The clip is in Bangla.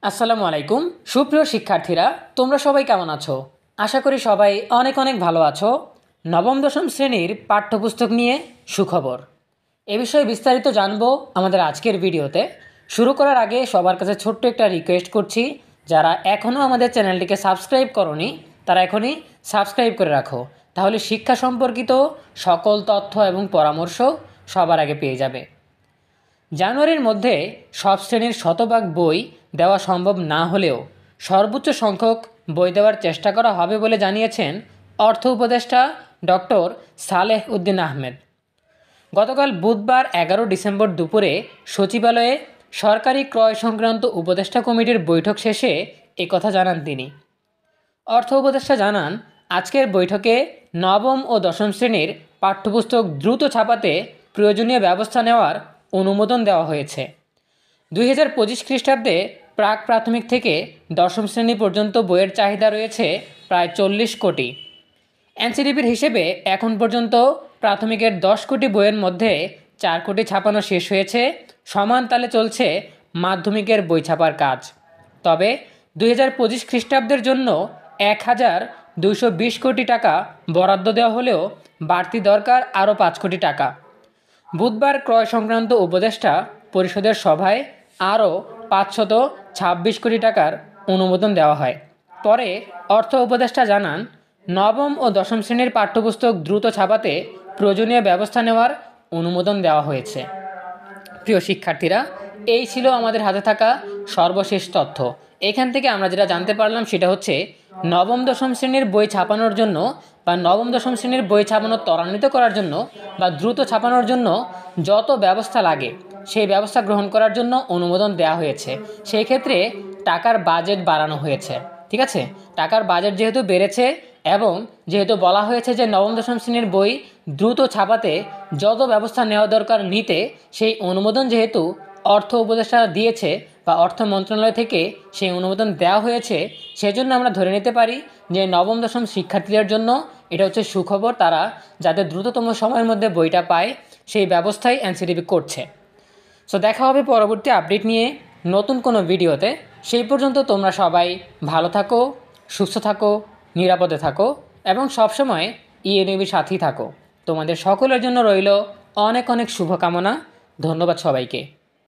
আসসালামু আলাইকুম। সুপ্রিয় শিক্ষার্থীরা, তোমরা সবাই কেমন আছো? আশা করি সবাই অনেক অনেক ভালো আছো। নবম দশম শ্রেণীর পাঠ্যপুস্তক নিয়ে সুখবর। এ বিষয়ে বিস্তারিত জানবো আমাদের আজকের ভিডিওতে। শুরু করার আগে সবার কাছে ছোট্ট একটা রিকোয়েস্ট করছি, যারা এখনও আমাদের চ্যানেলটিকে সাবস্ক্রাইব করোনি তারা এখনই সাবস্ক্রাইব করে রাখো, তাহলে শিক্ষা সম্পর্কিত সকল তথ্য এবং পরামর্শ সবার আগে পেয়ে যাবে। জানুয়ারির মধ্যে সব শ্রেণীর শতভাগ বই দেওয়া সম্ভব না হলেও সর্বোচ্চ সংখ্যক বই দেওয়ার চেষ্টা করা হবে বলে জানিয়েছেন অর্থ উপদেষ্টা ডক্টর সালেহ উদ্দিন আহমেদ। গতকাল বুধবার 11 ডিসেম্বর দুপুরে সচিবালয়ে সরকারি ক্রয় সংক্রান্ত উপদেষ্টা কমিটির বৈঠক শেষে একথা জানান তিনি। অর্থ উপদেষ্টা জানান, আজকের বৈঠকে নবম ও দশম শ্রেণীর পাঠ্যপুস্তক দ্রুত ছাপাতে প্রয়োজনীয় ব্যবস্থা নেওয়ার অনুমোদন দেওয়া হয়েছে। 2025 খ্রিস্টাব্দে প্রাক প্রাথমিক থেকে দশম শ্রেণী পর্যন্ত বইয়ের চাহিদা রয়েছে প্রায় 40 কোটি। এনসিডিবির হিসেবে এখন পর্যন্ত প্রাথমিকের 10 কোটি বইয়ের মধ্যে 4 কোটি ছাপানো শেষ হয়েছে। সমান তালে চলছে মাধ্যমিকের বই ছাপার কাজ। তবে 2025 খ্রিস্টাব্দের জন্য 1220 কোটি টাকা বরাদ্দ দেওয়া হলেও বাড়তি দরকার আরও 5 কোটি টাকা। বুধবার ক্রয় সংক্রান্ত উপদেষ্টা পরিষদের সভায় আরও 526 কোটি টাকার অনুমোদন দেওয়া হয়। পরে অর্থ উপদেষ্টা জানান, নবম ও দশম শ্রেণীর পাঠ্যপুস্তক দ্রুত ছাপাতে প্রয়োজনীয় ব্যবস্থা নেওয়ার অনুমোদন দেওয়া হয়েছে। প্রিয় শিক্ষার্থীরা, এই ছিল আমাদের হাতে থাকা সর্বশেষ তথ্য। এখান থেকে আমরা যেটা জানতে পারলাম সেটা হচ্ছে, নবম দশম শ্রেণীর বই ছাপানোর জন্য বা নবম দশম শ্রেণীর বই ছাপানো ত্বরান্বিত করার জন্য বা দ্রুত ছাপানোর জন্য যত ব্যবস্থা লাগে সেই ব্যবস্থা গ্রহণ করার জন্য অনুমোদন দেওয়া হয়েছে। সেই ক্ষেত্রে টাকার বাজেট বাড়ানো হয়েছে। ঠিক আছে, টাকার বাজেট যেহেতু বেড়েছে এবং যেহেতু বলা হয়েছে যে নবম দশম শ্রেণীর বই দ্রুত ছাপাতে যত ব্যবস্থা নেওয়া দরকার নিতে, সেই অনুমোদন যেহেতু অর্থ উপদেষ্টা দিয়েছে বা অর্থ মন্ত্রণালয় থেকে সেই অনুমোদন দেওয়া হয়েছে, সেজন্য আমরা ধরে নিতে পারি যে নবম দশম শিক্ষার্থীদের জন্য এটা হচ্ছে সুখবর। তারা যাতে দ্রুততম সময়ের মধ্যে বইটা পায় সেই ব্যবস্থাই এনসিডিবি করছে। সো দেখা হবে পরবর্তী আপডেট নিয়ে নতুন কোনো ভিডিওতে। সেই পর্যন্ত তোমরা সবাই ভালো থাকো, সুস্থ থাকো, নিরাপদে থাকো এবং সবসময় ইএনইবির সাথেই থাকো। তোমাদের সকলের জন্য রইল অনেক অনেক শুভকামনা। ধন্যবাদ সবাইকে।